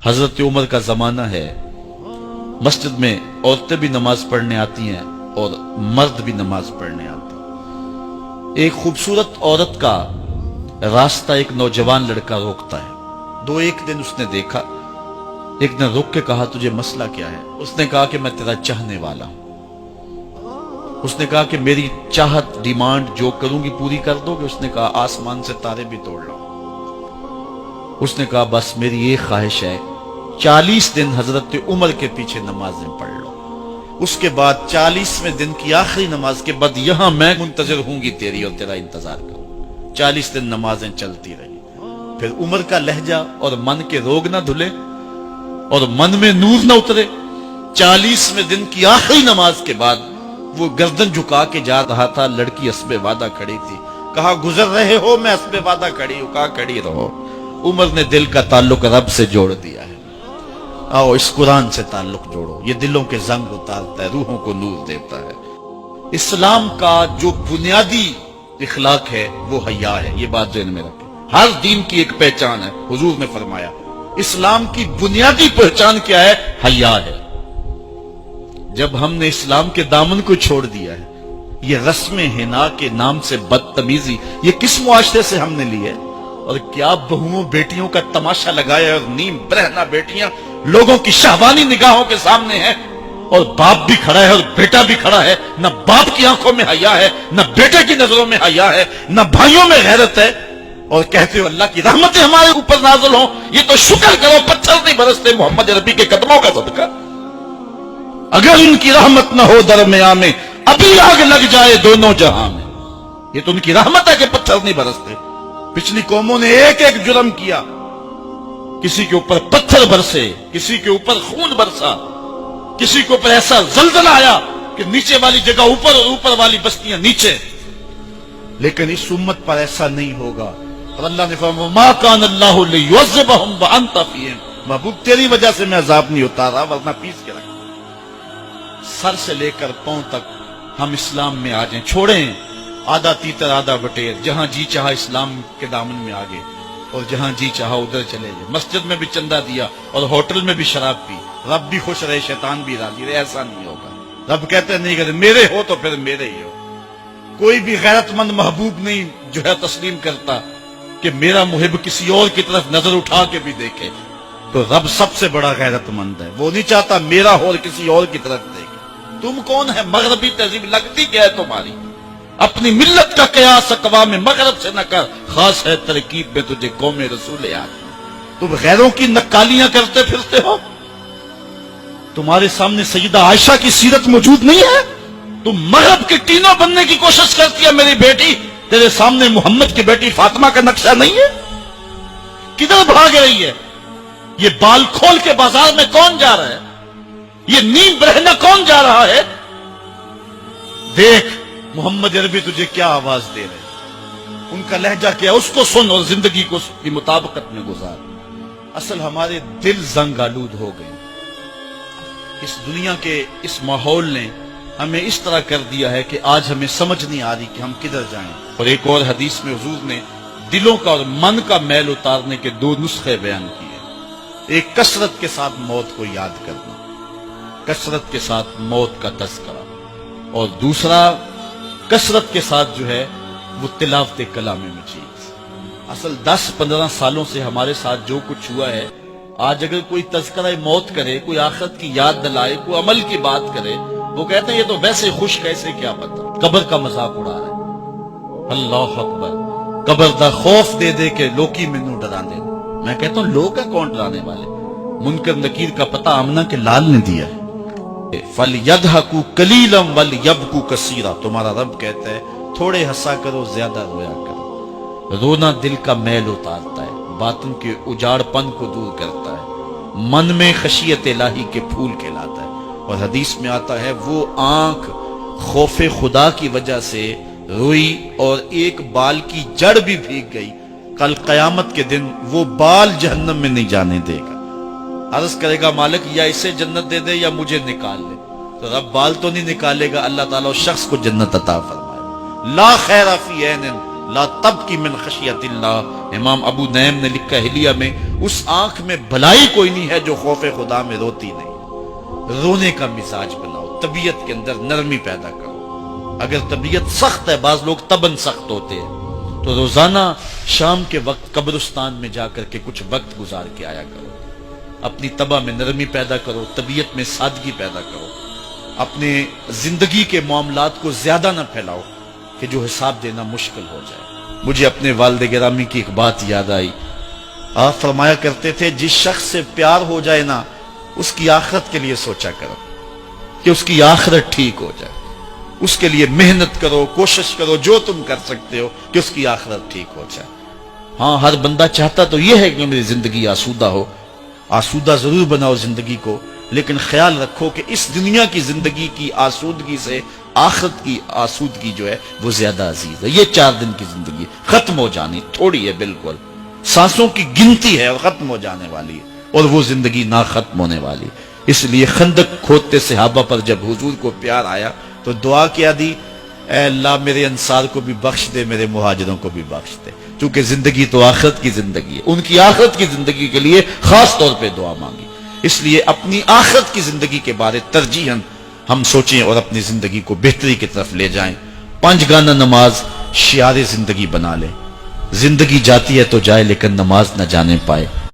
حضرت عمر کا زمانہ ہے، مسجد میں عورتیں بھی نماز پڑھنے آتی ہیں اور مرد بھی نماز پڑھنے آتے ہیں۔ ایک خوبصورت عورت کا راستہ ایک نوجوان لڑکا روکتا ہے۔ ایک دن اس نے دیکھا، ایک نے رک کے کہا تجھے مسئلہ کیا ہے؟ اس نے کہا کہ میں تیرا چاہنے والا ہوں۔ اس نے کہا کہ میری چاہت ڈیمانڈ جو کروں گی پوری کر دو گے؟ اس نے کہا آسمان سے تارے بھی توڑ لو۔ اس نے کہا بس میری ایک خواہش ہے، 40 دن حضرت عمر کے پیچھے نمازیں پڑھ لو، اس کے بعد 40ویں دن کی آخری نماز کے بعد یہاں میں منتظر ہوں گی تیری اور تیرا انتظار کروں۔ 40 دن نمازیں چلتی رہی۔ پھر عمر کا لہجہ اور من کے روگ نہ دھلے اور من میں نور نہ اترے۔ 40ویں دن کی آخری نماز کے بعد وہ گردن جھکا کے جا رہا تھا، لڑکی اسبِ وعدہ کھڑی تھی۔ کہا گزر رہے ہو؟ میں اسبِ وعدہ کھڑی ہوں۔ کہا کھڑی رہو۔ عمر نے دل کا تعلق رب سے جوڑ دیا ہے۔ آؤ اس قرآن سے تعلق جوڑو، یہ دلوں کے زنگ اتارتا ہے، روحوں کو نور دیتا ہے۔ اسلام کا جو بنیادی اخلاق ہے وہ حیا ہے، یہ بات ذہن میں رکھیں۔ ہر دین کی ایک پہچان ہے، حضور نے فرمایا اسلام کی بنیادی پہچان کیا ہے؟ حیا ہے۔ جب ہم نے اسلام کے دامن کو چھوڑ دیا ہے، یہ رسم حنا کے نام سے بدتمیزی یہ کس معاشرے سے ہم نے لی ہے؟ اور کیا بہوؤں بیٹیوں کا تماشا لگایا، اور نیم برہنہ بیٹیاں لوگوں کی شہوانی نگاہوں کے سامنے ہیں، اور باپ بھی کھڑا ہے اور بیٹا بھی کھڑا ہے۔ نہ باپ کی آنکھوں میں حیا ہے، نہ بیٹے کی نظروں میں حیا ہے، نہ بھائیوں میں غیرت ہے، اور کہتے ہو اللہ کی رحمتیں ہمارے اوپر نازل ہوں۔ یہ تو شکر کرو پتھر نہیں برستے محمد عربی کے قدموں کا صدقہ۔ اگر ان کی رحمت نہ ہو درمیان میں، ابھی آگ لگ جائے دونوں جہاں میں۔ یہ تو ان کی رحمت ہے کہ پتھر نہیں برستے۔ پچھلی قوموں نے ایک ایک جرم کیا، کسی کے اوپر پتھر برسے، کسی کے اوپر خون برسا، کسی کے اوپر ایسا زلزلہ آیا کہ نیچے والی جگہ اوپر اور اوپر والی بستیاں نیچے۔ لیکن اس امت پر ایسا نہیں ہوگا، اور اللہ نے فرمایا ما کان اللہ لیعذبہم وانت فیہم، محبوب تیری وجہ سے میں عذاب نہیں اتارا ورنہ پیس کے رکھ۔ سر سے لے کر پاؤں تک ہم اسلام میں آ جائیں، چھوڑیں آدھا تیتر آدھا بٹیر، جہاں جی چاہا اسلام کے دامن میں آگے اور جہاں جی چاہا ادھر چلے گئے۔ مسجد میں بھی چندہ دیا اور ہوٹل میں بھی شراب پی، رب بھی خوش رہے شیطان بھی راضی رہے، ایسا نہیں ہوگا۔ رب کہتے نہیں کہتے میرے ہو تو پھر میرے ہی ہو۔ کوئی بھی غیرت مند محبوب نہیں جو ہے تسلیم کرتا کہ میرا محب کسی اور کی طرف نظر اٹھا کے بھی دیکھے، تو رب سب سے بڑا غیرت مند ہے، وہ نہیں چاہتا میرا ہو اور کسی اور کی طرف دیکھے۔ تم کون ہے؟ مغربی تہذیب لگتی کیا ہے تمہاری؟ اپنی ملت کا قیاس اقوام مغرب سے نہ کر، خاص ہے ترکیب میں تجھے قوم رسول یاد۔ تم غیروں کی نکالیاں کرتے پھرتے ہو، تمہارے سامنے سیدہ عائشہ کی سیرت موجود نہیں ہے؟ تم مغرب کے ٹینوں بننے کی کوشش کرتی ہے میری بیٹی، تیرے سامنے محمد کی بیٹی فاطمہ کا نقشہ نہیں ہے؟ کدھر بھاگ رہی ہے؟ یہ بال کھول کے بازار میں کون جا رہا ہے؟ یہ نیم برہنہ کون جا رہا ہے؟ دیکھ محمد عربی تجھے کیا آواز دے رہے، ان کا لہجہ کیا، اس کو سن اور زندگی کو اس کی مطابقت میں گزار۔ اصل ہمارے دل زنگ آلود ہو گئے، اس دنیا کے اس ماحول نے ہمیں اس طرح کر دیا ہے کہ آج ہمیں سمجھ نہیں آ رہی کہ ہم کدھر جائیں۔ اور ایک اور حدیث میں حضور نے دلوں کا اور من کا میل اتارنے کے 2 نسخے بیان کیے، ایک کثرت کے ساتھ موت کو یاد کرنا، کثرت کے ساتھ موت کا تذکرہ، اور دوسرا کثرت کے ساتھ جو ہے وہ تلاوت کلام مجید۔ اصل 10-15 سالوں سے ہمارے ساتھ جو کچھ ہوا ہے، آج اگر کوئی تذکرہ موت کرے، کوئی آخرت کی یاد دلائے، کوئی عمل کی بات کرے، وہ کہتے ہیں یہ تو ویسے خوش کیسے، کیا پتا، قبر کا مذاق اڑا رہا ہے۔ اللہ اکبر، قبر دا خوف دے دے کے لوکی مینوں ڈرا دے۔ میں کہتا ہوں لوگ ہیں کون ڈرانے والے؟ منکر نکیر کا پتہ آمنہ کے لال نے دیا ہے۔ فَلْيَضْحَكُوا قَلِيلًا وَلْيَبْكُوا كَثِيرًا، تمہارا رب کہتا ہے تھوڑے ہنسا کرو زیادہ رویا کرو۔ رونا دل کا میل اتارتا ہے، باطن کے اجاڑ پن کو دور کرتا ہے، من میں خشیت الہی کے پھول کھلاتا ہے۔ اور حدیث میں آتا ہے وہ آنکھ خوف خدا کی وجہ سے روئی اور ایک بال کی جڑ بھی بھیگ گئی، کل قیامت کے دن وہ بال جہنم میں نہیں جانے دے گا۔ عرض کرے گا مالک یا اسے جنت دے دے یا مجھے نکال لے، تو رب بال تو نہیں نکالے گا، اللہ تعالیٰ اس شخص کو جنت عطا فرمائے۔ لا خیر فی عین لا تبکی من خشیت اللہ، امام ابو نعیم نے لکھا حلیہ میں، اس آنکھ میں بھلائی کوئی نہیں ہے جو خوف خدا میں روتی نہیں۔ رونے کا مزاج بناؤ، طبیعت کے اندر نرمی پیدا کرو۔ اگر طبیعت سخت ہے، بعض لوگ تباً سخت ہوتے ہیں، تو روزانہ شام کے وقت قبرستان میں جا کر کے کچھ وقت گزار کے آیا کرو۔ اپنی طبع میں نرمی پیدا کرو، طبیعت میں سادگی پیدا کرو۔ اپنے زندگی کے معاملات کو زیادہ نہ پھیلاؤ کہ جو حساب دینا مشکل ہو جائے۔ مجھے اپنے والد گرامی کی ایک بات یاد آئی۔ آپ فرمایا کرتے تھے جس شخص سے پیار ہو جائے نا، اس کی آخرت کے لیے سوچا کرو کہ اس کی آخرت ٹھیک ہو جائے، اس کے لیے محنت کرو، کوشش کرو، جو تم کر سکتے ہو کہ اس کی آخرت ٹھیک ہو جائے۔ ہاں، ہر بندہ چاہتا تو یہ ہے کہ میری زندگی آسودہ ہو، آسودہ ضرور بناؤ زندگی کو، لیکن خیال رکھو کہ اس دنیا کی زندگی کی آسودگی سے آخرت کی آسودگی جو ہے وہ زیادہ عزیز ہے۔ یہ 4 دن کی زندگی ختم ہو جانی، تھوڑی ہے، بالکل سانسوں کی گنتی ہے اور ختم ہو جانے والی ہے، اور وہ زندگی نہ ختم ہونے والی۔ اس لیے خندق کھودتے صحابہ پر جب حضور کو پیار آیا تو دعا کیا دی، اے اللہ میرے انصار کو بھی بخش دے، میرے مہاجروں کو بھی بخش دے، کیونکہ زندگی تو آخرت کی زندگی ہے۔ ان کی آخرت کی زندگی کے لیے خاص طور پہ دعا مانگی۔ اس لیے اپنی آخرت کی زندگی کے بارے ترجیحاً ہم سوچیں اور اپنی زندگی کو بہتری کی طرف لے جائیں۔ 5 گانا نماز شعار زندگی بنا لیں۔ زندگی جاتی ہے تو جائے، لیکن نماز نہ جانے پائے۔